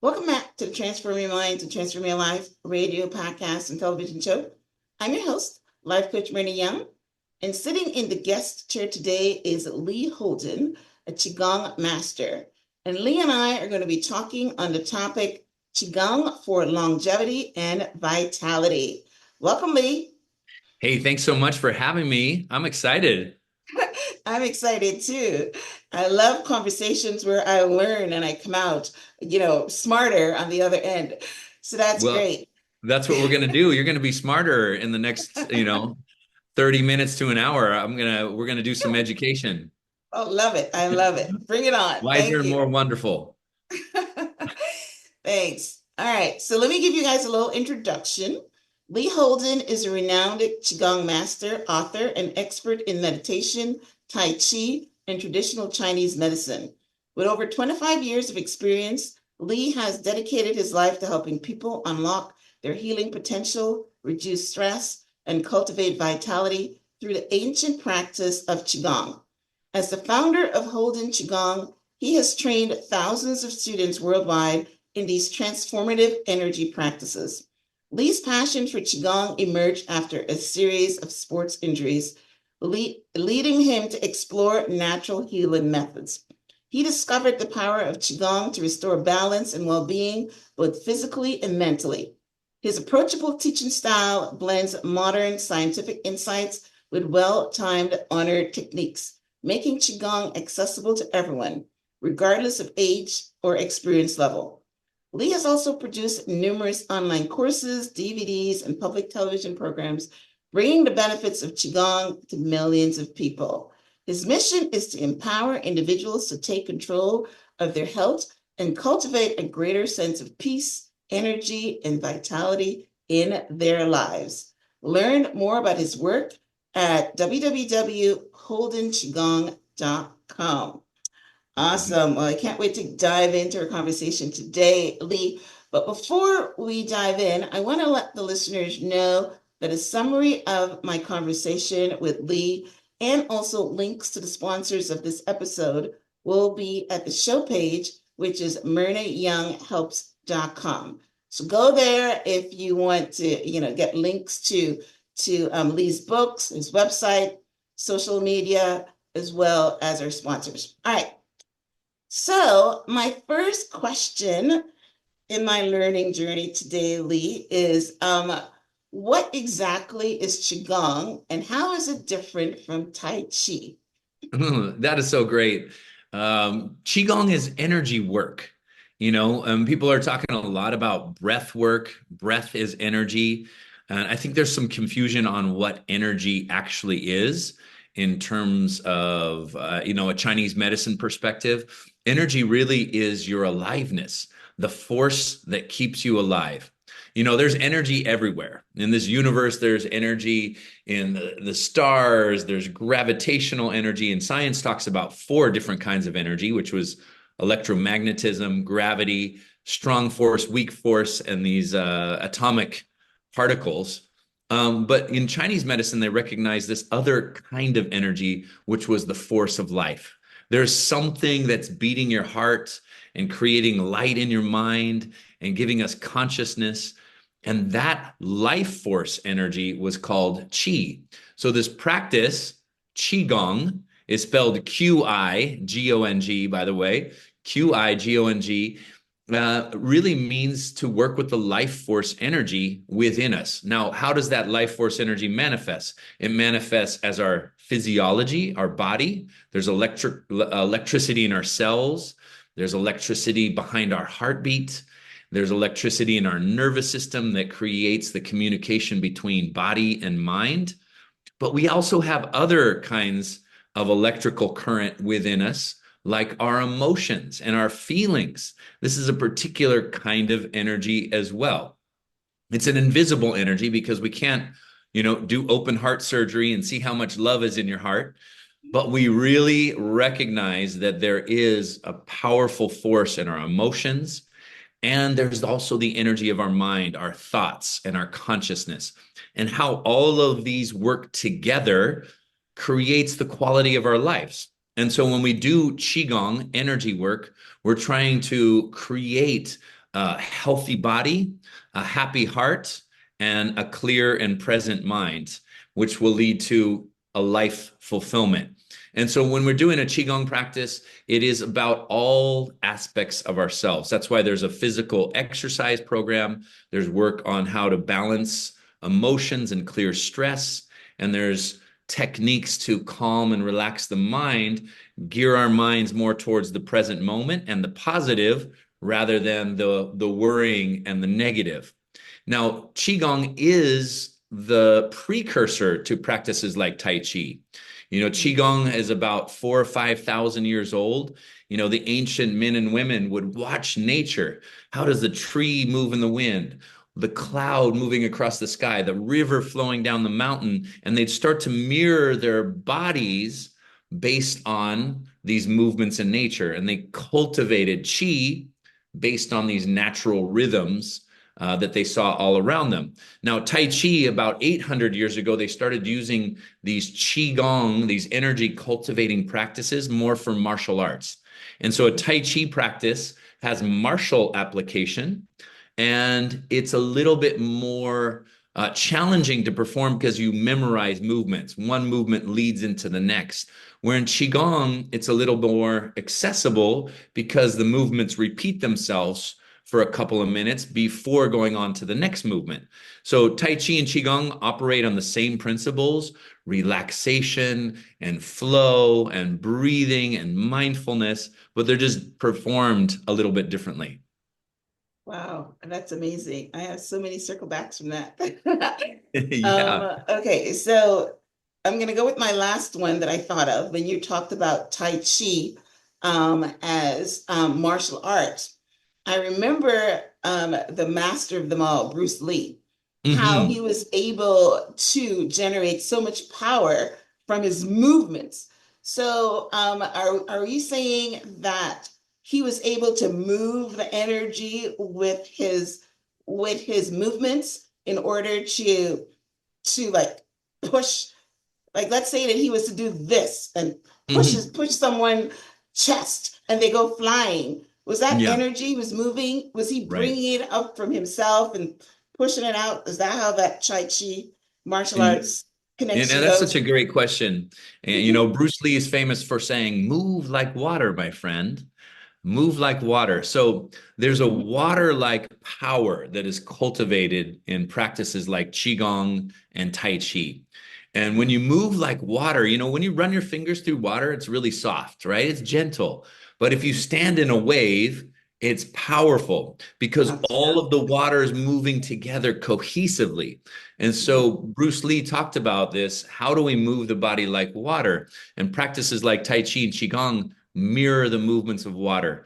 Welcome back to the Transform Your Mind to Transform Your Life radio, podcast, and television show. I'm your host, Life Coach Myrna Young, and sitting in the guest chair today is Lee Holden, a Qigong master. And Lee and I are going to be talking on the topic Qigong for longevity and vitality. Welcome, Lee. Hey, thanks so much for having me. I'm excited. I'm excited too. I love conversations where I learn and I come out, smarter on the other end. So that's Well, great. that's what we're going to do. You're going to be smarter in the next, 30 minutes to an hour. We're going to do some education. Oh, love it. I love it. Bring it on. Wiser Thank and you. more wonderful. Thanks. All right. So let me give you guys a little introduction. Lee Holden is a renowned Qigong master, author, and expert in meditation, Tai Chi, and traditional Chinese medicine. With over 25 years of experience, Lee has dedicated his life to helping people unlock their healing potential, reduce stress, and cultivate vitality through the ancient practice of Qigong. As the founder of Holden Qigong, he has trained thousands of students worldwide in these transformative energy practices. Lee's passion for Qigong emerged after a series of sports injuries, leading him to explore natural healing methods. He discovered the power of Qigong to restore balance and well being, both physically and mentally. His approachable teaching style blends modern scientific insights with well timed, honored techniques, making Qigong accessible to everyone, regardless of age or experience level. Lee has also produced numerous online courses, DVDs, and public television programs, bringing the benefits of Qigong to millions of people. His mission is to empower individuals to take control of their health and cultivate a greater sense of peace, energy, and vitality in their lives. Learn more about his work at www.holdenqigong.com. Awesome. Well, I can't wait to dive into our conversation today, Lee. But before we dive in, I want to let the listeners know that a summary of my conversation with Lee and also links to the sponsors of this episode will be at the show page, which is myrnayounghelps.com. So go there if you want to, get links to Lee's books, his website, social media, as well as our sponsors. All right. So, my first question in my learning journey today, Lee, is what exactly is Qigong and how is it different from Tai Chi? That is so great. Qigong is energy work. People are talking a lot about breath work. Breath is energy. And I think there's some confusion on what energy actually is in terms of, a Chinese medicine perspective. Energy really is your aliveness, the force that keeps you alive. There's energy everywhere. In this universe, there's energy in the stars, there's gravitational energy, and science talks about four different kinds of energy, which was electromagnetism, gravity, strong force, weak force, and these atomic particles. But in Chinese medicine, they recognize this other kind of energy, which was the force of life. There's something that's beating your heart and creating light in your mind and giving us consciousness. And that life force energy was called Qi. So this practice, Qi Gong, is spelled Qi Gong, by the way, Qi Gong, really means to work with the life force energy within us. Now, how does that life force energy manifest? It manifests as our physiology, our body. There's electricity in our cells. There's electricity behind our heartbeat. There's electricity in our nervous system that creates the communication between body and mind. But we also have other kinds of electrical current within us, like our emotions and our feelings. This is a particular kind of energy as well. It's an invisible energy because we can't, do open heart surgery and see how much love is in your heart. But we really recognize that there is a powerful force in our emotions. And there's also the energy of our mind, our thoughts, and our consciousness, and how all of these work together creates the quality of our lives. And so when we do Qigong energy work, we're trying to create a healthy body, a happy heart, and a clear and present mind, which will lead to a life fulfillment. And so when we're doing a Qigong practice, it is about all aspects of ourselves. That's why there's a physical exercise program, there's work on how to balance emotions and clear stress, and there's techniques to calm and relax the mind, gear our minds more towards the present moment and the positive rather than the worrying and the negative. Now, Qigong is the precursor to practices like Tai Chi. Qigong is about 4 or 5 thousand years old. The ancient men and women would watch nature. How does the tree move in the wind? The cloud moving across the sky, the river flowing down the mountain, and they'd start to mirror their bodies based on these movements in nature. And they cultivated Qi based on these natural rhythms that they saw all around them. Now, Tai Chi, about 800 years ago, they started using these Qi Gong, these energy cultivating practices, more for martial arts. And so a Tai Chi practice has martial application, and it's a little bit more challenging to perform because you memorize movements. One movement leads into the next. Where in Qigong, it's a little more accessible because the movements repeat themselves for a couple of minutes before going on to the next movement. So Tai Chi and Qigong operate on the same principles, relaxation and flow and breathing and mindfulness, but they're just performed a little bit differently. Wow, that's amazing. I have so many circle backs from that. Yeah. Okay, so I'm going to go with my last one that I thought of when you talked about Tai Chi as martial arts. I remember the master of them all, Bruce Lee, how Hmm. he was able to generate so much power from his movements. So, are you saying that he was able to move the energy with his movements in order to like push, like let's say that he was to do this and Hmm. push someone chest and they go flying. Was that Yeah, energy he was moving? Was he right. bringing it up from himself and pushing it out? Is that how that Tai Chi martial And, arts and connection that's such goes? a great question. And Bruce Lee is famous for saying, "Move like water, my friend. Move like water." So there's a water-like power that is cultivated in practices like Qigong and Tai Chi. And when you move like water, when you run your fingers through water, it's really soft, right? It's gentle. But if you stand in a wave, it's powerful because all Gotcha. of the water is moving together cohesively. And so Bruce Lee talked about this. How do we move the body like water? And practices like Tai Chi and Qigong mirror the movements of water.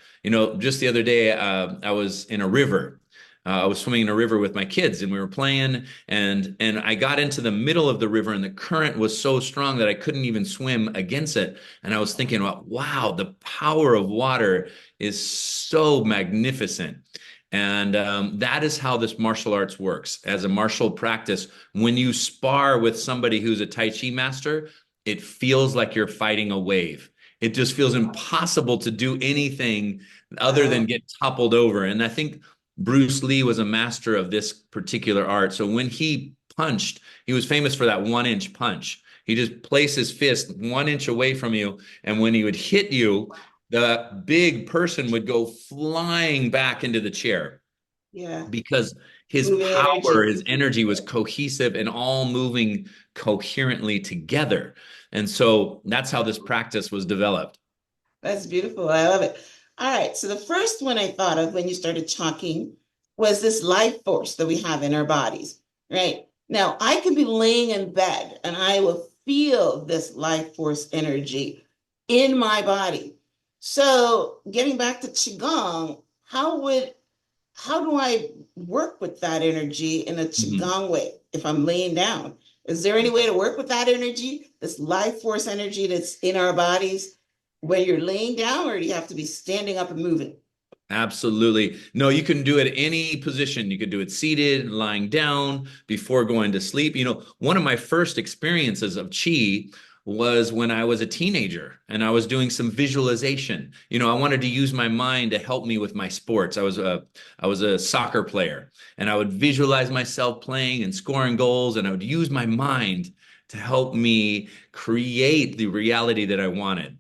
Just the other day, I was in a river. I was swimming in a river with my kids, and we were playing, and I got into the middle of the river, and the current was so strong that I couldn't even swim against it. And I was thinking about, wow, the power of water is so magnificent. And that is how this martial arts works. As a martial practice, when you spar with somebody who's a Tai Chi master, it feels like you're fighting a wave. It just feels impossible to do anything other than Wow. get toppled over. And I think Bruce Lee was a master of this particular art. So when he punched, he was famous for that 1 inch punch. He just placed his fist 1 inch away from you. And when he would hit you, the big person would go flying back into the chair Yeah. because his Moving power, energy. his energy was cohesive and all moving coherently together. And so that's how this practice was developed. That's beautiful. I love it. All right. So the first one I thought of when you started talking was this life force that we have in our bodies, right? Now, I can be laying in bed and I will feel this life force energy in my body. So getting back to Qigong, how do I work with that energy in a Mhm. Qigong way if I'm laying down? Is there any way to work with that energy, this life force energy that's in our bodies when you're laying down, or do you have to be standing up and moving? Absolutely. No, you can do it any position. You could do it seated, lying down, before going to sleep. One of my first experiences of Qi was when I was a teenager and I was doing some visualization. I wanted to use my mind to help me with my sports. I was a soccer player, and I would visualize myself playing and scoring goals, and I would use my mind to help me create the reality that I wanted.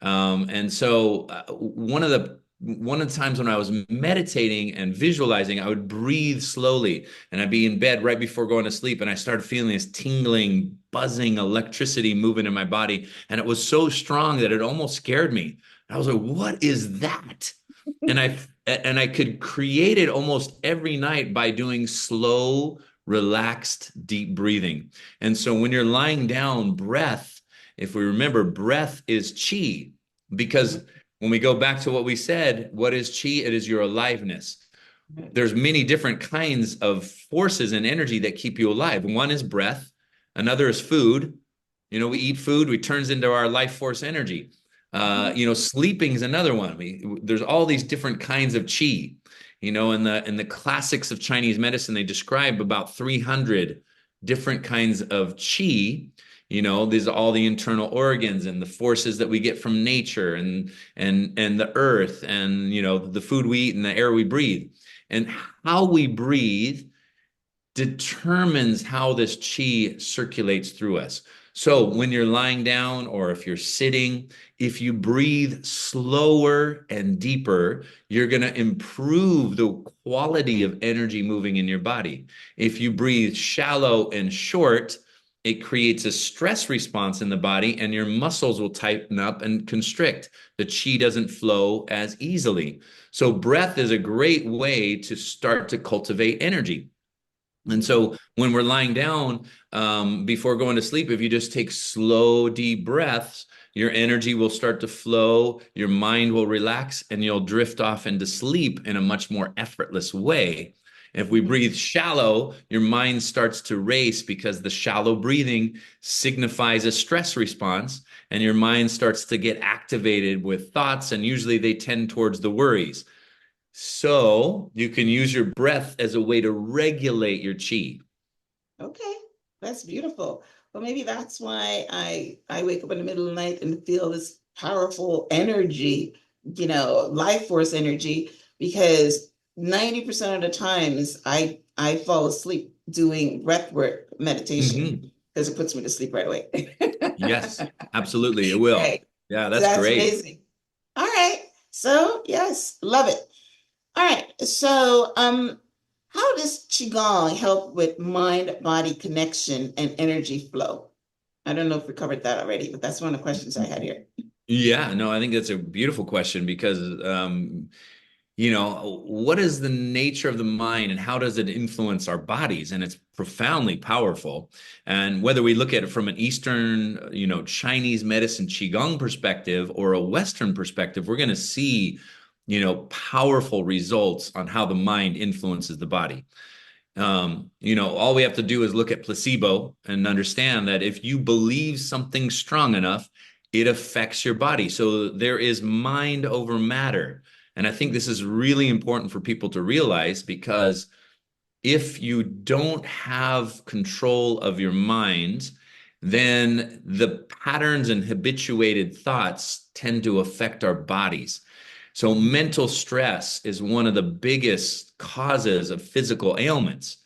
One of the times when I was meditating and visualizing, I would breathe slowly, and I'd be in bed right before going to sleep, and I started feeling this tingling, buzzing electricity moving in my body, and it was so strong that it almost scared me. I was like, "What is that?" And I could create it almost every night by doing slow, relaxed, deep breathing. And so when you're lying down, breath, if we remember, breath is chi, because when we go back to what we said, what is chi? It is your aliveness. There's many different kinds of forces and energy that keep you alive. One is breath, another is food. We eat food, we turns into our life force energy. Sleeping is another one. There's all these different kinds of chi. In the classics of Chinese medicine, they describe about 300 different kinds of chi. These are all the internal organs and the forces that we get from nature and the earth and the food we eat and the air we breathe. And how we breathe determines how this chi circulates through us. So when you're lying down or if you're sitting, if you breathe slower and deeper, you're going to improve the quality of energy moving in your body. If you breathe shallow and short, it creates a stress response in the body, and your muscles will tighten up and constrict. The chi doesn't flow as easily. So breath is a great way to start to cultivate energy. And so when we're lying down, before going to sleep, if you just take slow, deep breaths, your energy will start to flow, your mind will relax, and you'll drift off into sleep in a much more effortless way. If we breathe shallow, your mind starts to race because the shallow breathing signifies a stress response, and your mind starts to get activated with thoughts, and usually they tend towards the worries. So you can use your breath as a way to regulate your chi. Okay, that's beautiful. Well, maybe that's why I wake up in the middle of the night and feel this powerful energy, life force energy, because 90% of the times I fall asleep doing breath work meditation Mhm. because it puts me to sleep right away. Yes, absolutely. It will. Right. Yeah, So that's that's great. amazing. All right. So yes, love it. All right. So how does Qigong help with mind-body connection and energy flow? I don't know if we covered that already, but that's one of the questions I had here. Yeah, no, I think that's a beautiful question because, what is the nature of the mind and how does it influence our bodies? And it's profoundly powerful. And whether we look at it from an Eastern, Chinese medicine Qigong perspective or a Western perspective, we're going to see, powerful results on how the mind influences the body. All we have to do is look at placebo and understand that if you believe something strong enough, it affects your body. So there is mind over matter. And I think this is really important for people to realize because if you don't have control of your mind, then the patterns and habituated thoughts tend to affect our bodies. So mental stress is one of the biggest causes of physical ailments.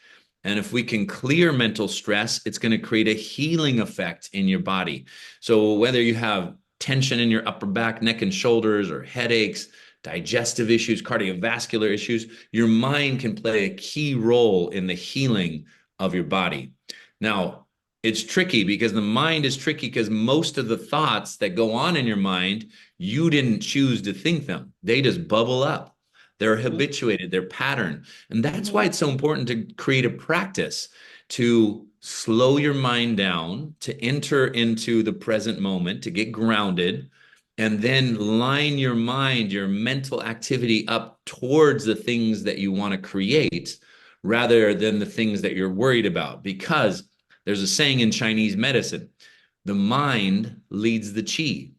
And if we can clear mental stress, it's going to create a healing effect in your body. So whether you have tension in your upper back, neck, and shoulders, or headaches, digestive issues, cardiovascular issues, your mind can play a key role in the healing of your body. Now, it's tricky because the mind is tricky because most of the thoughts that go on in your mind, you didn't choose to think them. They just bubble up. They're habituated, they're patterned. And that's why Mhm. it's so important to create a practice to slow your mind down, to enter into the present moment, to get grounded, and then line your mind, your mental activity up towards the things that you want to create rather than the things that you're worried about. Because there's a saying in Chinese medicine, the mind leads the chi.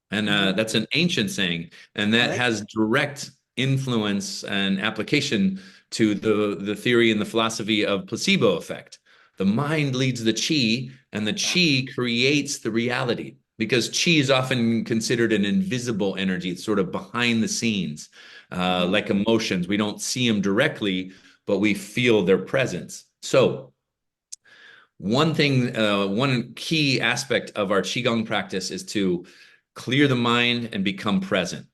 And Mhm. that's an ancient saying, and I that like has that. direct influence and application to the theory and the philosophy of placebo effect. The mind leads the Qi, and the Yeah. Qi creates the reality. Because Qi is often considered an invisible energy. It's sort of behind the scenes, Mhm. like emotions. We don't see them directly, but we feel their presence. So, one key aspect of our Qigong practice is to clear the mind and become present.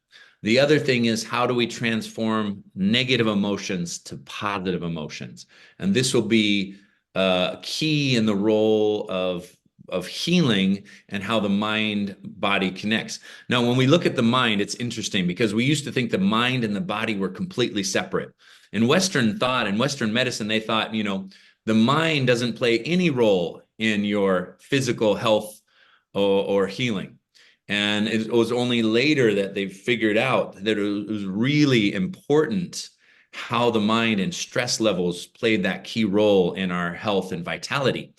The other thing is, how do we transform negative emotions to positive emotions? And this will be key in the role of healing and how the mind body connects. Now, when we look at the mind, it's interesting because we used to think the mind and the body were completely separate. In Western thought and Western medicine, they thought, the mind doesn't play any role in your physical health or healing. And it was only later that they figured out that it was really important how the mind and stress levels played that key role in our health and vitality.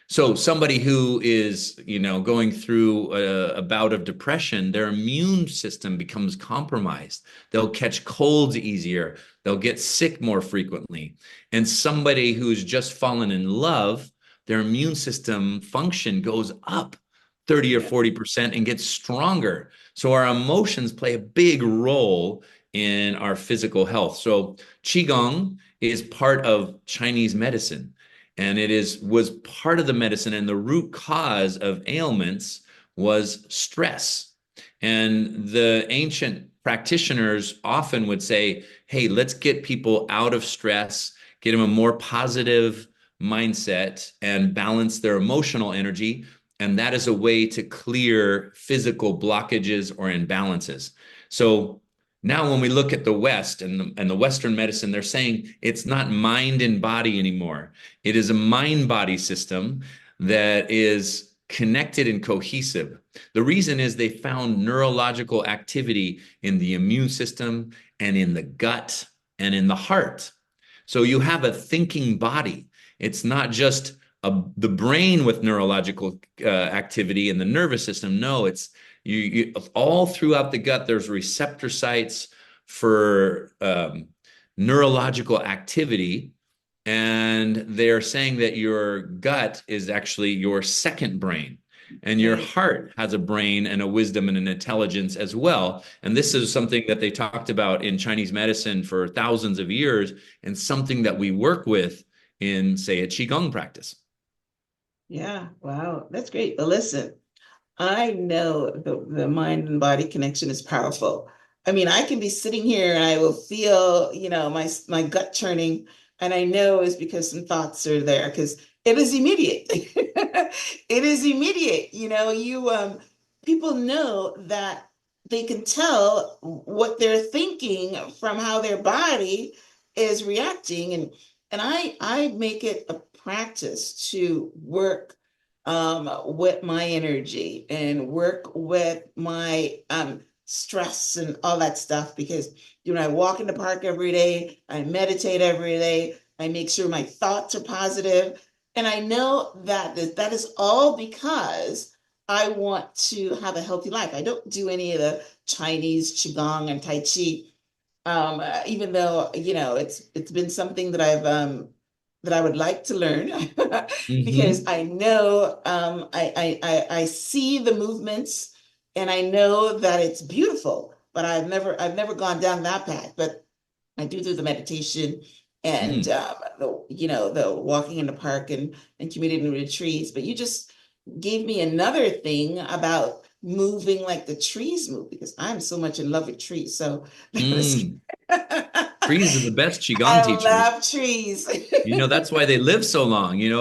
So somebody who is, going through a bout of depression, their immune system becomes compromised. They'll catch colds easier. They'll get sick more frequently. And somebody who's just fallen in love, their immune system function goes up 30 or Yeah. 40% and gets stronger. So our emotions play a big role in our physical health. So Qigong is part of Chinese medicine, and was part of the medicine, and the root cause of ailments was stress. And the ancient practitioners often would say, hey, let's get people out of stress, get them a more positive mindset and balance their emotional energy. And that is a way to clear physical blockages or imbalances. So now when we look at the West and the Western medicine, they're saying it's not mind and body anymore. It is a mind body system that is connected and cohesive. The reason is they found neurological activity in the immune system and in the gut and in the heart. So you have a thinking body. It's not just the brain with neurological activity and the nervous system. No, it's all throughout the gut. There's receptor sites for neurological activity, and they're saying that your gut is actually your second brain. And your Okay. heart has a brain and a wisdom and an intelligence as well. And this is something that they talked about in Chinese medicine for thousands of years, and something that we work with in, say, a Qigong practice. Yeah. Wow. That's great. But listen, I know the mind and body connection is powerful. I mean, I can be sitting here and I will feel, my gut churning, and I know it's because some thoughts are there because it is immediate. It is immediate. People know that they can tell what they're thinking from how their body is reacting, and I make it a practice to work with my energy and work with my stress and all that stuff because I walk in the park every day, I meditate every day, I make sure my thoughts are positive, and I know that that is all because I want to have a healthy life. I don't do any of the Chinese Qigong and Tai Chi, even though it's been something that I would like to learn because Mm-hmm. I know I see the movements and I know that it's beautiful, but I've never gone down that path. But I do the meditation and Mm. the walking in the park and community retreats. But you just gave me another thing about moving like the trees move because I'm so much in love with trees. So that is Mm. Trees are the best Qigong I teachers. love trees. That's why they live so long. You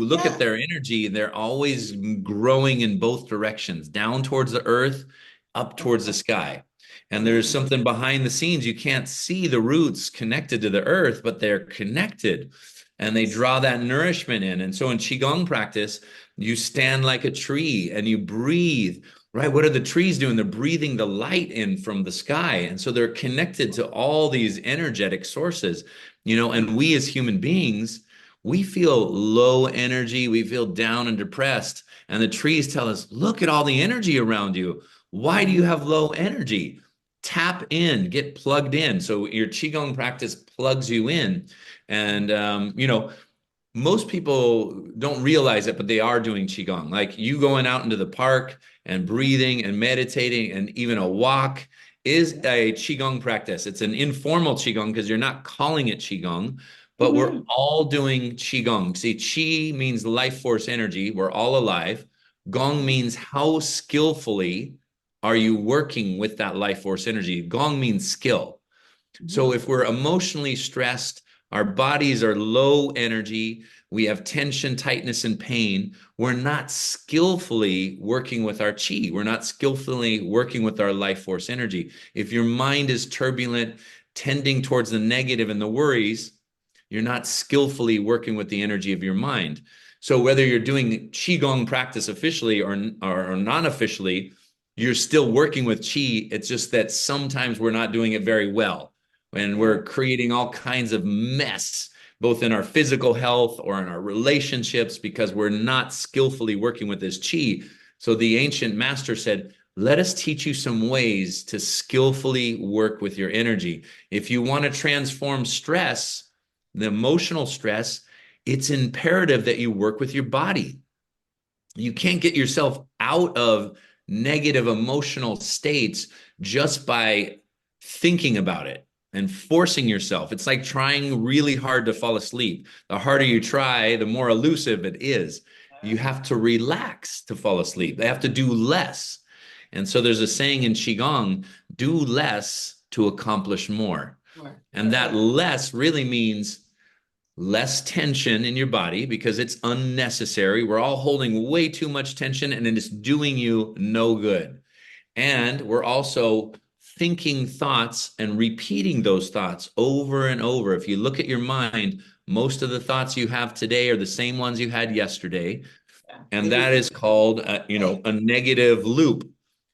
look at Yeah. their energy, they're always growing in both directions, down towards the earth, up towards the Uh-huh. sky. And there's Yeah. something behind the scenes. You can't see the roots connected to the earth, but they're connected and they Yes. draw that nourishment in. And so in Qigong practice, you stand like a tree and you breathe, right? What are the trees doing? They're breathing the light in from the sky. And so they're connected to all these energetic sources. And we as human beings, we feel low energy, we feel down and depressed, and the trees tell us, look at all the energy around you. Why do you Mhm. have low energy? Tap in, get plugged in. So your qigong practice plugs you in. And most people don't realize it, but they are doing Qigong. Like you going out into the park and breathing and meditating and even a walk is a Qigong practice. It's an informal Qigong because you're not calling it Qigong, but we're Mm-hmm. all doing Qigong. See, Qi means life force energy. We're all alive. Gong means how skillfully are you working with that life force energy? Gong means skill. So Mm-hmm. if we're emotionally stressed, our bodies are low energy, we have tension, tightness, and pain, we're not skillfully working with our chi. We're not skillfully working with our life force energy. If your mind is turbulent, tending towards the negative and the worries, you're not skillfully working with the energy of your mind. So whether you're doing qigong practice officially or non-officially, you're still working with qi. It's just that sometimes we're not doing it very well, and Yeah. we're creating all kinds of mess, both in our physical health or in our relationships, because we're not skillfully working with this qi. So the ancient master said, let us teach you some ways to skillfully work with your energy. If you want to transform stress, the emotional stress, it's imperative that you work with your body. You can't get yourself out of negative emotional states just by thinking about it and forcing yourself. It's like trying really hard to fall asleep. The harder you try, the more elusive it is. You have to relax to fall asleep. They have to do less. And so there's a saying in Qigong, do less to accomplish more. Sure. And that Right. less really means less tension in your body because it's unnecessary. We're all holding way too much tension and it's doing you no good. And we're also thinking thoughts and repeating those thoughts over and over. If you look at your mind, most of the thoughts you have today are the same ones you had yesterday. Yeah. And They that is repeat. called, Right. a negative loop.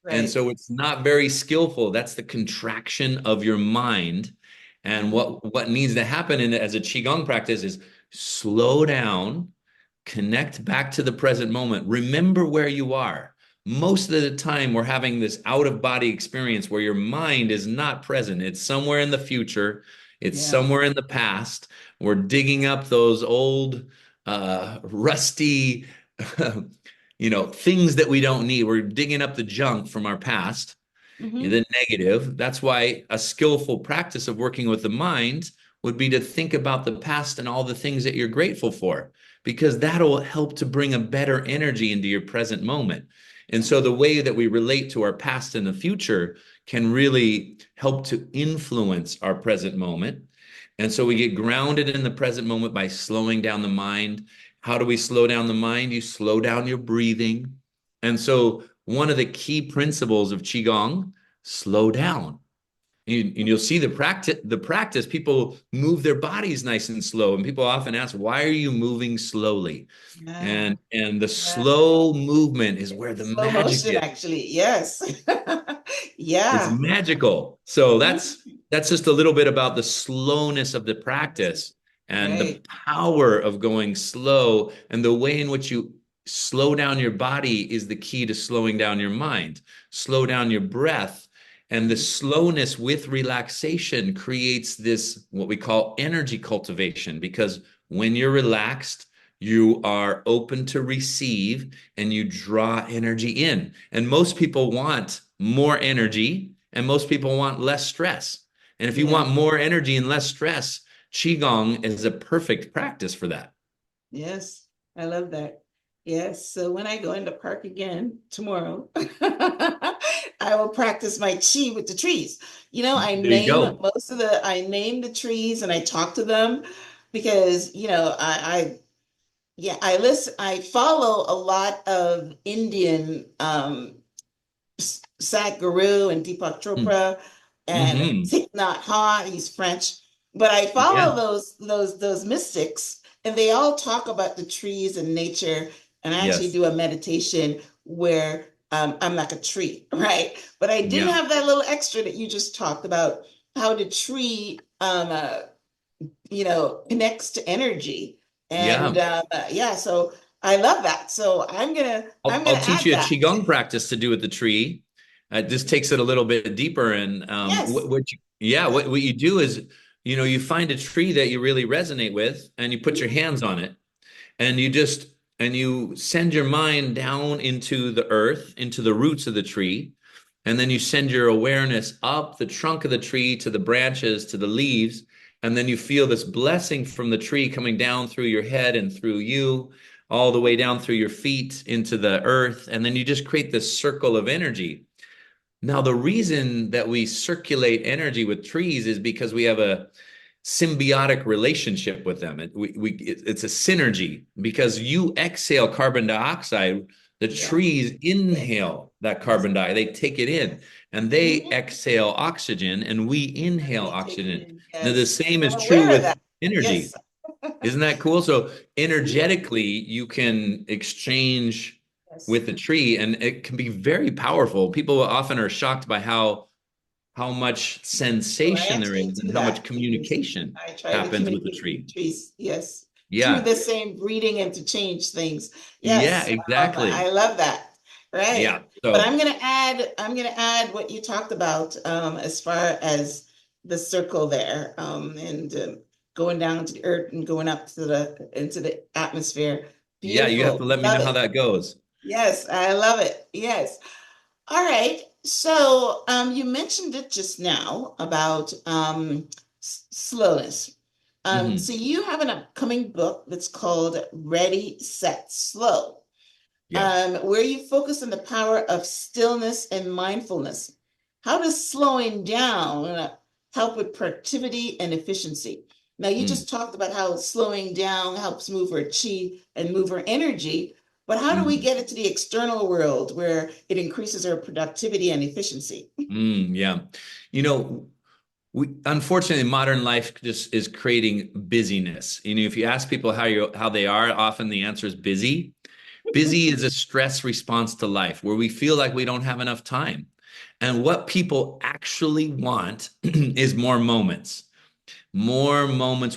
And Right. so it's not very skillful. That's the contraction of your mind. And Mm-hmm. what needs to happen as a qigong practice is slow down, connect back to the present moment. Remember where you are. Most of the time, we're having this out of body experience where your mind is not present. It's somewhere in the future, it's Yeah. somewhere in the past. We're digging up those old, rusty, things that we don't need. We're digging up the junk from our past, Mm-hmm. the negative. That's why a skillful practice of working with the mind would be to think about the past and all the things that you're grateful for, because that'll help to bring a better energy into your present moment. And so the way that we relate to our past and the future can really help to influence our present moment. And so we get grounded in the present moment by slowing down the mind. How do we slow down the mind? You slow down your breathing. And so one of the key principles of Qigong, slow down. And you'll see the practice, people move their bodies nice and slow. And people often ask, why are you moving slowly? Yeah. And the Yeah. slow movement is where the Slow magic motion, is. actually. Yes. It's Yeah. magical. So Mhm. that's just a little bit about the slowness of the Practice. practice and the Right. power of going slow, and the way in which you slow down your body is the key to slowing down your mind. Slow down your breath, and the slowness with relaxation creates this what we call energy cultivation, because when you're relaxed, you are open to receive and you draw energy in. And most people want more energy and most people want less stress. And if you Yeah. want more energy and less stress, Qigong is a perfect practice for that. Yes. I love that. Yes. So when I go in the park again tomorrow, I will practice my chi with the trees. There you go. I name the trees and I talk to them because, yeah, I follow a lot of Indian Sadhguru and Deepak Chopra and Mm-hmm. Thich Nhat Hanh. He's French, but I follow Yeah. those mystics, and they all talk about the trees and nature. And I actually Yes. do a meditation where I'm like a tree, right? But I did Yeah. have that little extra that you just talked about, how the tree, connects to energy, and Yeah. yeah. So I love that. So I'm gonna I'll teach add you a that. qigong practice to do with the tree. This takes it a little bit deeper. And Yes. what you do is, you find a tree that you really resonate with, and you put your hands on it, and you send your mind down into the earth, into the roots of the tree, and then you send your awareness up the trunk of the tree to the branches, to the leaves, and then you feel this blessing from the tree coming down through your head and through you, all the way down through your feet into the earth, and then you just create this circle of energy. Now, the reason that we circulate energy with trees is because we have a symbiotic relationship with them. It's a synergy because you exhale carbon dioxide, the Yeah. trees Yes. inhale that Yes. carbon dioxide, they take it in, and they Mhm. exhale oxygen, and we And inhale we take it oxygen. in. Now, the Yes. same is I'm true aware of with that. Yes. energy. Isn't that cool? So Mhm. energetically, you can exchange Yes. with the tree, and it can be very powerful. People often are shocked by how much Well, I sensation there actually is do and how much that because communication I try to happens with the communicate with the tree. trees. Yes. Through Yeah. the same breeding and to change things. Yeah, Yes. I exactly. love that. Yeah. Right. But So, I'm gonna add what you talked about as far as the circle there and going down to the earth and going up to the into the atmosphere. yeah, you have Beautiful. to let me Love know how it. that goes. Yes, I love it. Yes. All right. So you mentioned it just now about slowness. So Hmm. you have an upcoming book that's called Ready, Set, Slow, Yeah. where you focus on the power of stillness and mindfulness. How does slowing down help with productivity and efficiency? Now, you Mm. just talked about how slowing down helps move our chi and move our energy, but how do we Hmm. get it to the external world where it increases our productivity and efficiency? Yeah. You know, unfortunately, modern life just is creating busyness. If you ask people how they are, often the answer is busy. Busy is a stress response to life where we feel like we don't have enough time. And what people actually want is more moments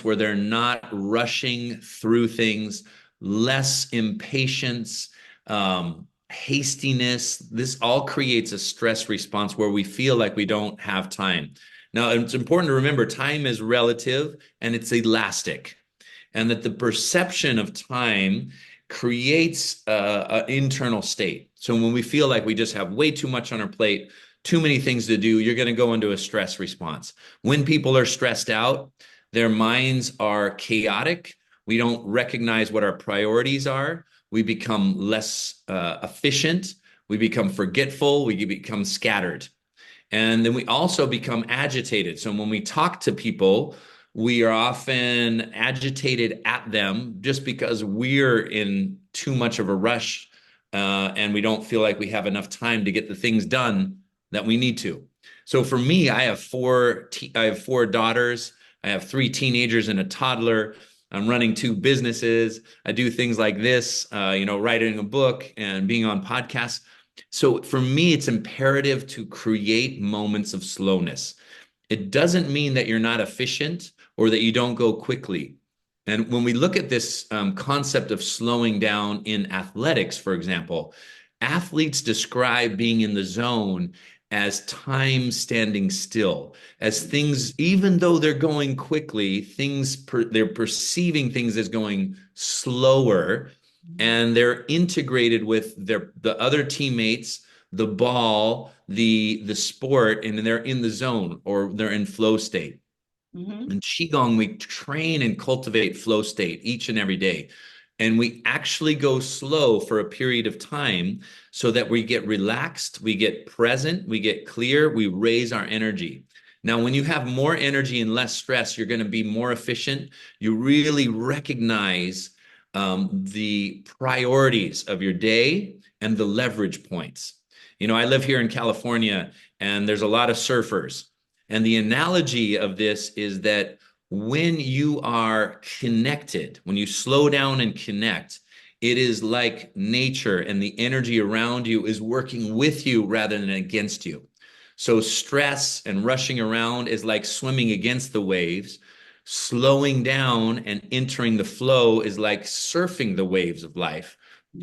where they're not rushing through things, less impatience, hastiness. This all creates a stress response where we feel like we don't have time. Now, it's important to remember time is relative and it's elastic, and that the perception of time creates an internal state. So when we feel like we just have way too much on our plate, too many things to do, you're going to go into a stress response. When people are stressed out, their minds are chaotic. We don't recognize what our priorities are. We become less efficient. We become forgetful. We become scattered. And then we also become agitated. So when we talk to people, we are often agitated at them just because we're in too much of a rush, and we don't feel like we have enough time to get the things done that we need to. So for me, I have four daughters. I have three teenagers and a toddler. I'm running two businesses. I do things like this, writing a book and being on podcasts. So for me, it's imperative to create moments of slowness. It doesn't mean that you're not efficient or that you don't go quickly. And when we look at this concept of slowing down in athletics, for example, athletes describe being in the zone as time standing still, as things, even though they're going quickly, they're perceiving things as going slower, and they're integrated with the other teammates, the ball, the sport, and they're in the zone or they're in flow state. Mhm. In Qigong, we train and cultivate flow state each and every day. And we actually go slow for a period of time so that we get relaxed, we get present, we get clear, we raise our energy. Now, when you have more energy and less stress, you're going to be more efficient. You really recognize the priorities of your day and the leverage points. I live here in California and there's a lot of surfers. And the analogy of this is that when you are connected, when you slow down and connect, it is like nature and the energy around you is working with you rather than against you. So stress and rushing around is like swimming against the waves. Slowing down and entering the flow is like surfing the waves of life,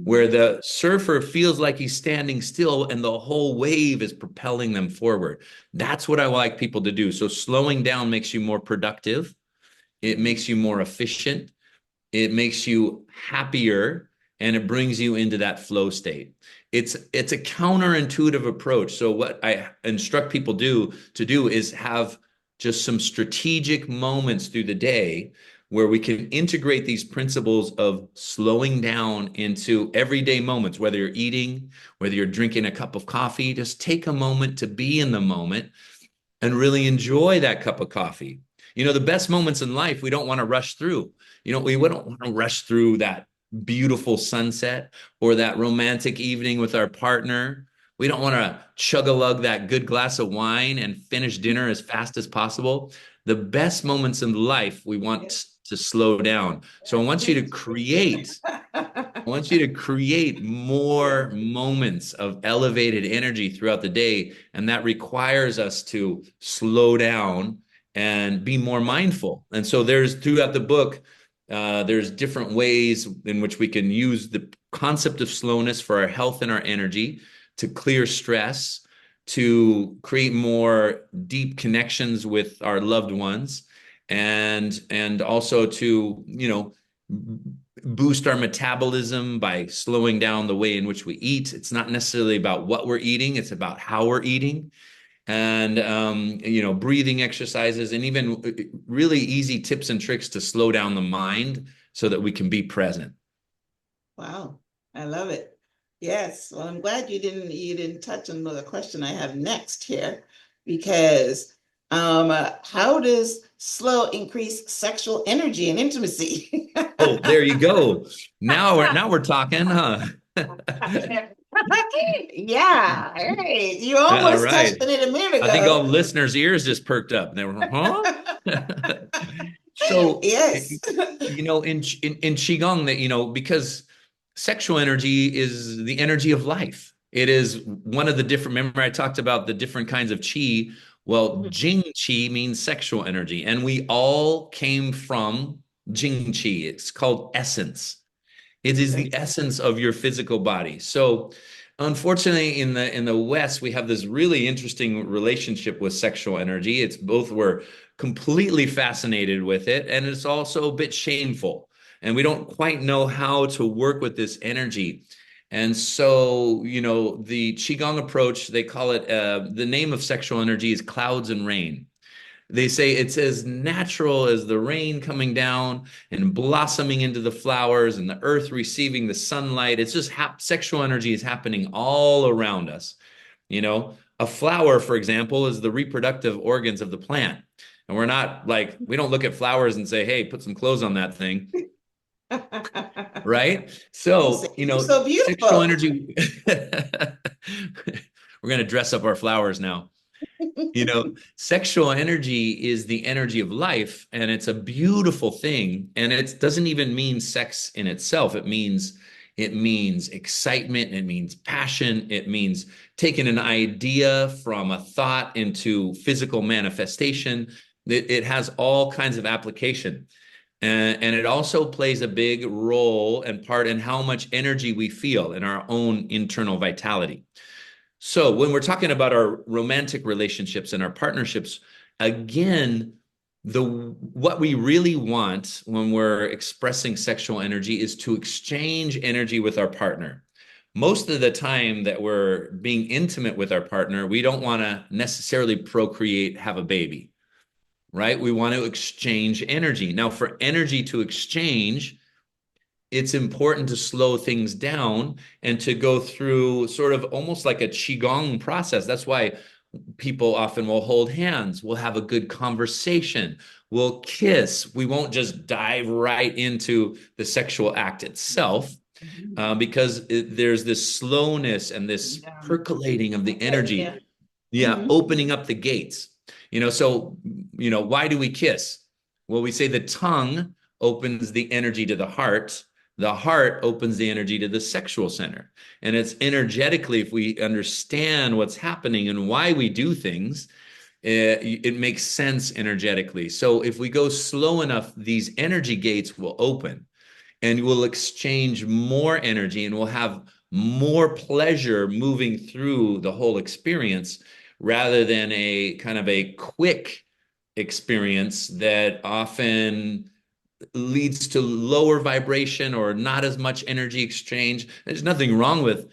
where Mhm. the surfer feels like he's standing still and the whole wave is propelling them forward. That's what I like people to do. So slowing down makes you more productive. It makes you more efficient. it makes you happier, and it brings you into that flow state. It's a counterintuitive approach. So what I instruct people to do is have just some strategic moments through the day where we can integrate these principles of slowing down into everyday moments, whether you're eating, whether you're drinking a cup of coffee, just take a moment to be in the moment and really enjoy that cup of coffee. You know, the best moments in life, we don't want to rush through. You know, we don't want to rush through that beautiful sunset or that romantic evening with our partner. We don't want to chug a lug that good glass of wine and finish dinner as fast as possible. The best moments in life, we want to slow down. So I want you to create I want you to create Yeah. more moments of elevated energy throughout the day. And that requires us to slow down and be more mindful. And so there's throughout the book, there's different ways in which we can use the concept of slowness for our health and our energy to clear stress, to create more deep connections with our loved ones, and also to, boost our metabolism by slowing down the way in which we eat. It's not necessarily about what we're eating, it's about how we're eating. And breathing exercises, and even really easy tips and tricks to slow down the mind so that we can be present. Wow, I love it. Yes. Well, I'm glad you didn't touch on the question I have next here, because how does slow increase sexual energy and intimacy? Oh, there you go. Now we're talking, huh? Yeah, right. You All almost touched right. on it a minute I think all ago. listeners' ears just perked up. And they were, huh? So, Yes. in Qigong, that, because sexual energy is the energy of life. It is one of the different, remember I talked about the different kinds of Qi. Well, Jing Qi means sexual energy, and we all came from Jing Qi. It's called essence. It is Okay. the essence of your physical body. So, unfortunately, in the West, we have this really interesting relationship with sexual energy. It's both we're completely fascinated with it, and it's also a bit shameful. And we don't quite know how to work with this energy. And so, the Qigong approach, they call it, the name of sexual energy is clouds and rain. They say it's as natural as the rain coming down and blossoming into the flowers and the earth receiving the sunlight. It's just sexual energy is happening all around us. A flower, for example, is the reproductive organs of the plant. And we're not like, we don't look at flowers and say, hey, put some clothes on that thing, right? You say So, you're so sexual beautiful. energy, we're going to dress up our flowers now. Sexual energy is the energy of life, and it's a beautiful thing. And it doesn't even mean sex in itself. It means excitement, it means passion, it means taking an idea from a thought into physical manifestation. It has all kinds of application. And it also plays a big role and part in how much energy we feel in our own internal vitality. So when we're talking about our romantic relationships and our partnerships, again, the what we really want when we're expressing sexual energy is to exchange energy with our partner. Most of the time that we're being intimate with our partner, we don't want to necessarily procreate, have a baby, right? We want to exchange energy. Now, for energy to exchange, it's important to slow things down and to go through sort of almost like a qigong process. That's why people often will hold hands, we'll have a good conversation, we'll kiss. We won't just dive right into the sexual act itself, because there's this slowness and this Yeah. percolating of the Okay. energy. Yeah. Yeah, Hmm. opening up the gates. So, why do we kiss? Well, we say the tongue opens the energy to the heart. The heart opens the energy to the sexual center. And it's energetically, if we understand what's happening and why we do things, it makes sense energetically. So if we go slow enough, these energy gates will open, and we'll exchange more energy, and we'll have more pleasure moving through the whole experience rather than a kind of a quick experience that often leads to lower vibration or not as much energy exchange. There's nothing wrong with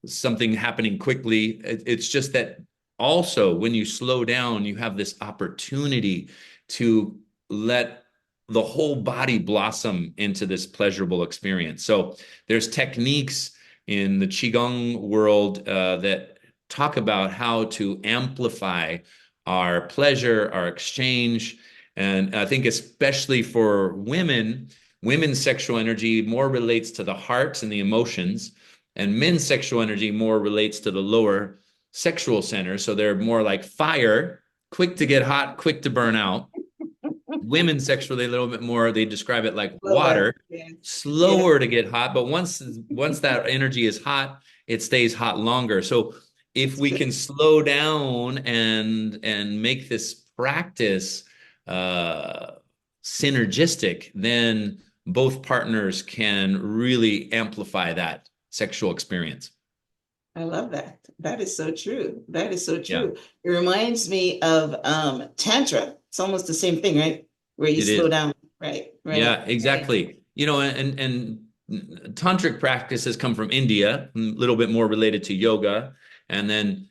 something happening quickly. It's just that also when you slow down, you have this opportunity to let the whole body blossom into this pleasurable experience. So there's techniques in the Qigong world that talk about how to amplify our pleasure, our exchange. And I think especially for women, women's sexual energy more relates to the heart and the emotions, and men's sexual energy more relates to the lower sexual center. So they're more like fire, quick to get hot, quick to burn out. Women sexually a little bit more, they describe it like Lower. water, Yeah. Yeah. slower to get hot, but once that energy is hot, it stays hot longer. So if That's we good. can slow down and make this practice uh synergistic, then both partners can really amplify that sexual experience. I love that. That is so true. That is so Yeah, true. It reminds me of Tantra. It's almost the same thing, right? Where you it slow is. down. Right, right, Yeah, right. exactly. And tantric practices come from India, a little bit more related to yoga, and then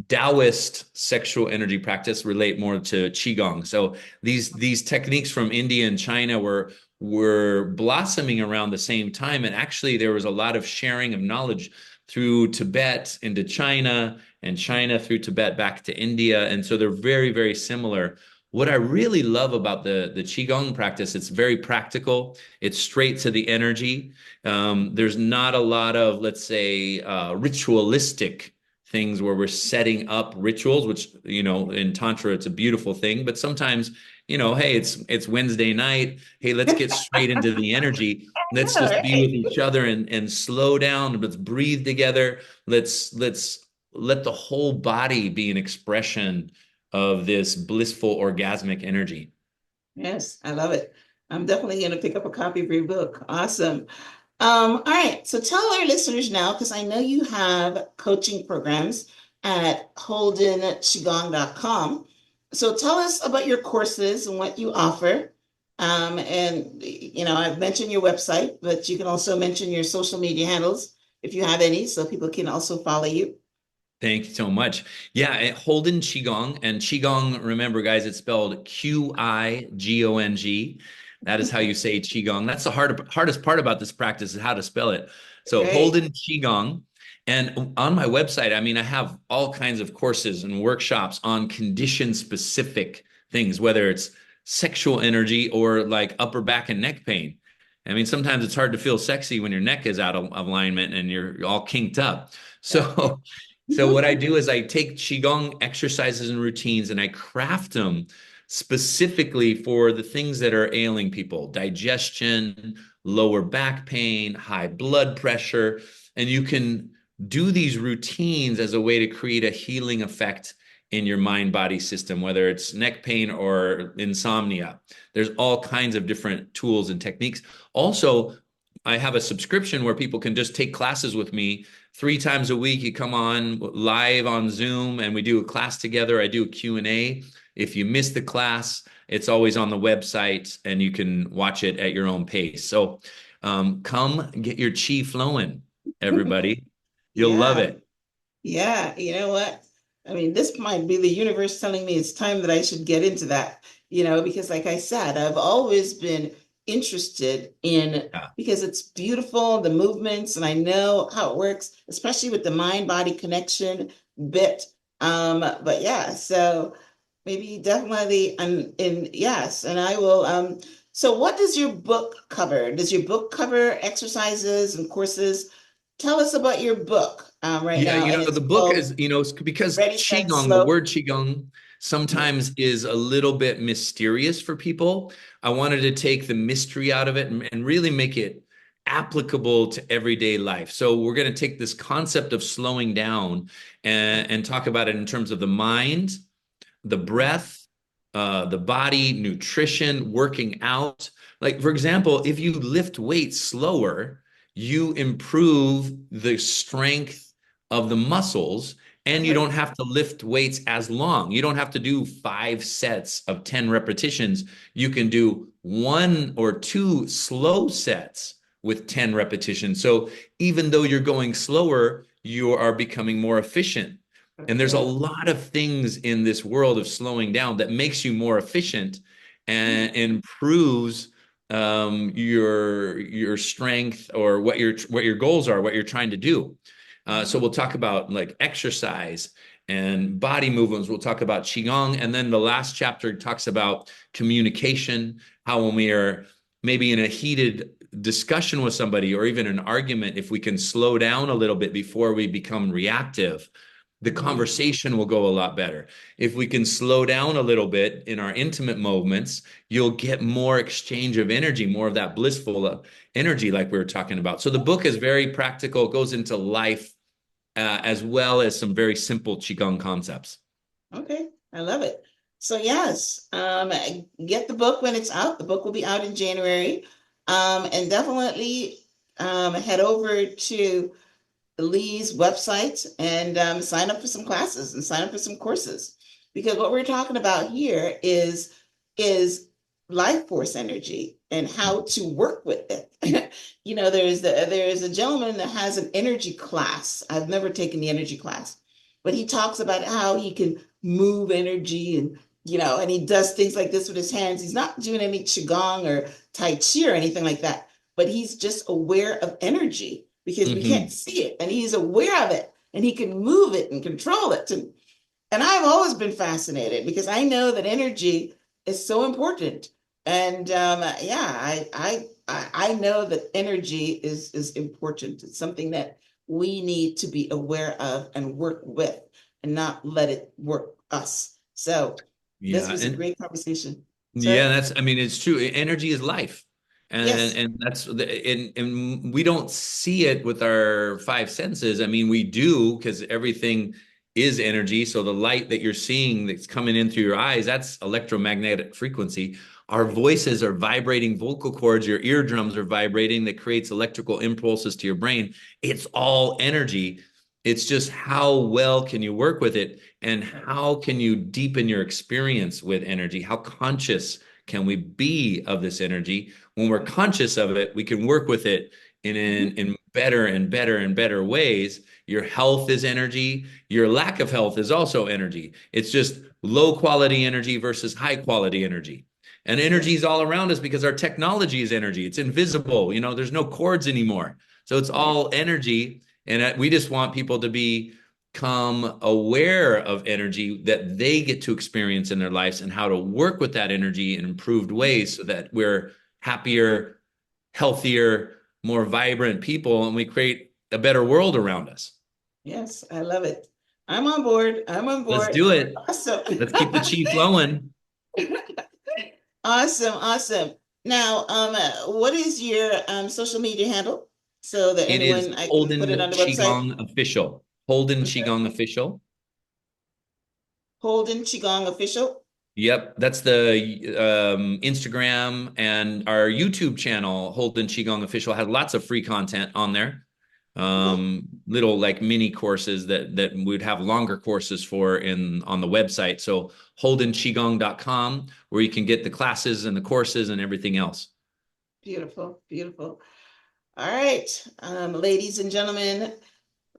Taoist sexual energy practice relate more to Qigong. So these techniques from India and China were blossoming around the same time, and actually there was a lot of sharing of knowledge through Tibet into China, and China through Tibet back to India, and so they're very, very similar. What I really love about the Qigong practice, it's very practical. It's straight to the energy. There's not a lot of, let's say, ritualistic things where we're setting up rituals, which, in Tantra, it's a beautiful thing. But sometimes, hey, it's Wednesday night. Hey, let's get straight into the energy. Let's All just be with right. each other and slow down. Let's breathe together. Let's let the whole body be an expression of this blissful orgasmic energy. Yes, I love it. I'm definitely going to pick up a copy of your book. Awesome. All right. So tell our listeners now, because I know you have coaching programs at holdenqigong.com. So tell us about your courses and what you offer. And, I've mentioned your website, but you can also mention your social media handles if you have any, so people can also follow you. Thank you so much. Yeah, Holden Qigong. And Qigong, remember, guys, it's spelled Qigong. That is how you say Qigong. That's the hardest part about this practice is how to spell it. So Great. Holden Qigong. And on my website, I mean, I have all kinds of courses and workshops on condition specific things, whether it's sexual energy or like upper back and neck pain. I mean, sometimes it's hard to feel sexy when your neck is out of alignment and you're all kinked up. Okay. So so what I do is I take Qigong exercises and routines and I craft them specifically for the things that are ailing people, digestion, lower back pain, high blood pressure. And you can do these routines as a way to create a healing effect in your mind body system, whether it's neck pain or insomnia. There's all kinds of different tools and techniques. Also, I have a subscription where people can just take classes with me 3 times a week. You come on live on Zoom and we do a class together. I do a Q&A. If you miss the class, it's always on the website and you can watch it at your own pace. So come get your chi flowing, everybody. You'll love Yeah. it. Yeah, you know what? I mean, this might be the universe telling me it's time that I should get into that, because like I said, I've always been interested in Yeah. because it's beautiful, the movements, and I know how it works, especially with the mind-body connection bit. But yeah, so maybe definitely in yes, and I will so what does your book cover? Does your book cover exercises and courses? Tell us about your book right Yeah, now, and the it's book called is, because Ready, Set, Qigong, the Slow. word Qigong Yeah, sometimes is a little bit mysterious for people. I wanted to take the mystery out of it and really make it applicable to everyday life. So we're going to take this concept of slowing down and talk about it in terms of the mind, the breath, the body, nutrition, working out. Like, for example, if you lift weights slower, you improve the strength of the muscles And you Okay. don't have to lift weights as long. You don't have to do 5 sets of 10 repetitions. You can do 1 or 2 slow sets with 10 repetitions. So even though you're going slower, you are becoming more efficient. And there's a Okay. lot of things in this world of slowing down that makes you more efficient and improves your strength or what your goals are, what you're trying to do. So we'll talk about like exercise and body movements. We'll talk about Qigong. And then the last chapter talks about communication, how when we are maybe in a heated discussion with somebody or even an argument, if we can slow down a little bit before we become reactive, the Mhm. conversation will go a lot better. If we can slow down a little bit in our intimate moments, you'll get more exchange of energy, more of that blissful energy, like we were talking about. So the book is very practical, it goes into life as well as some very simple Qigong concepts. Okay, I love it. So yes, get the book when it's out. The book will be out in January. And definitely head over to Lee's website and sign up for some classes and sign up for some courses. Because what we're talking about here is life force energy and how to work with it. There's a gentleman that has an energy class. I've never taken the energy class, but he talks about how he can move energy and and he does things like this with his hands. He's not doing any qigong or tai chi or anything like that, but he's just aware of energy because we can't Hmm. see it, and he's aware of it and he can move it and control it. And I've always been fascinated because I know that energy is so important. And I know that energy is important. It's something that we need to be aware of and work with, and not let it work us. So this Yeah, was a and great conversation. yeah, Sorry. that's, I mean, it's true. Energy is life. And Yes. and that's and we don't see it with our 5 senses. I mean, we do because everything is energy. So the light that you're seeing that's coming in through your eyes, that's electromagnetic frequency. Our voices are vibrating vocal cords, your eardrums are vibrating, that creates electrical impulses to your brain. It's all energy. It's just how well can you work with it and how can you deepen your experience with energy? How conscious can we be of this energy? When we're conscious of it, we can work with it in better and better and better ways. Your health is energy. Your lack of health is also energy. It's just low quality energy versus high quality energy. And energy is Yes. all around us because our technology is energy. It's invisible. There's no cords anymore. So it's Yes. all energy. And we just want people to become aware of energy that they get to experience in their lives and how to work with that energy in improved ways so that we're happier, healthier, more vibrant people and we create a better world around us. Yes, I love it. I'm on board. I'm on Let's board. do it. Awesome. Let's keep the chi flowing. Awesome, awesome. Now, what is your social media handle so that It is anyone I can put it Holden on the website? Qigong Official. Holden I'm sorry. Qigong Official. Holden Qigong official. Yep, that's the Instagram and our YouTube channel, Holden Qigong Official, has lots of free content on there. Cool. Little like mini courses that we'd have longer courses for in on the website. So holdenqigong.com, where you can get the classes and the courses and everything else. Beautiful, beautiful. All right, ladies and gentlemen,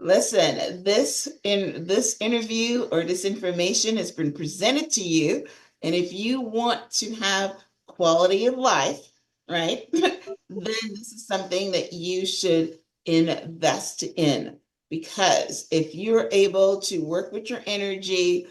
listen, this interview or this information has been presented to you, and if you want to have quality of life, right, then this is something that you should invest in, because if you're able to work with your energy,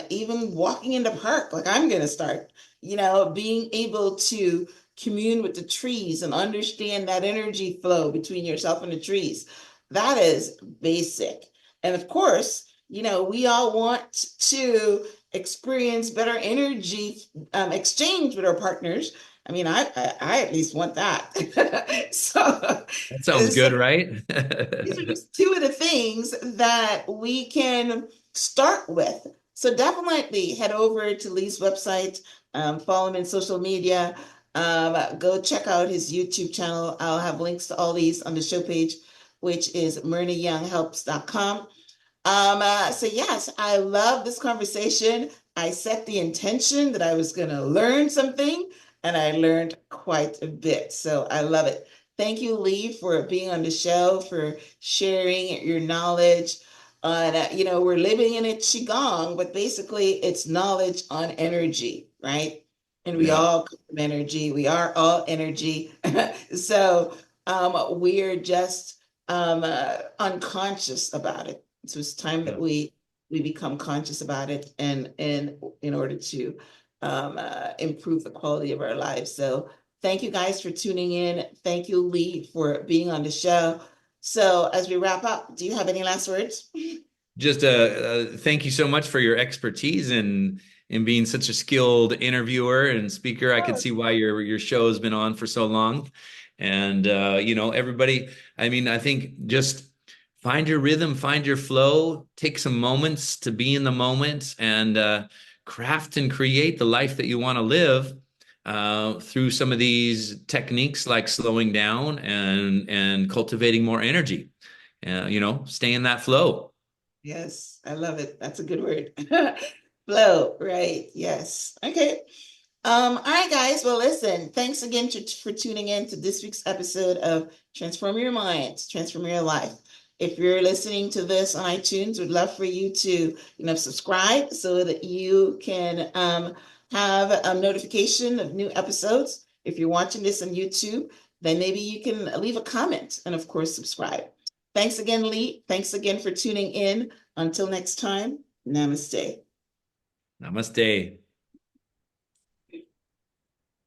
even walking in the park, like I'm going to start, being able to commune with the trees and understand that energy flow between yourself and the trees, that is basic. And of course, we all want to experience better energy exchange with our partners. I mean, I at least want that. That sounds So good, right? these are just two of the things that we can start with. So definitely head over to Lee's website, follow him in social media, go check out his YouTube channel. I'll have links to all these on the show page, which is myrnayounghelps.com. So yes, I love this conversation. I set the intention that I was going to learn something, and I learned quite a bit. So I love it. Thank you, Lee, for being on the show, for sharing your knowledge on, we're living in a Qigong, but basically it's knowledge on energy, right? And we Yeah. all come from energy. We are all energy. So we're just unconscious about it. So it's time that Yeah. we become conscious about it, and in order to improve the quality of our lives. So thank you guys for tuning in. Thank you, Lee, for being on the show. So as we wrap up, do you have any last words? Just thank you so much for your expertise in being such a skilled interviewer and speaker. I could see why your show has been on for so long. And everybody, I mean, I think just find your rhythm, find your flow, take some moments to be in the moment and craft and create the life that you want to live through some of these techniques like slowing down and cultivating more energy. Stay in that flow. Yes, I love it. That's a good word. Flow, right? Yes. Okay. All right, guys. Well, listen, thanks again for tuning in to this week's episode of Transform Your Mind, Transform Your Life. If you're listening to this on iTunes, we'd love for you to, subscribe so that you can have a notification of new episodes. If you're watching this on YouTube, then maybe you can leave a comment and, of course, subscribe. Thanks again, Lee. Thanks again for tuning in. Until next time, namaste. Namaste.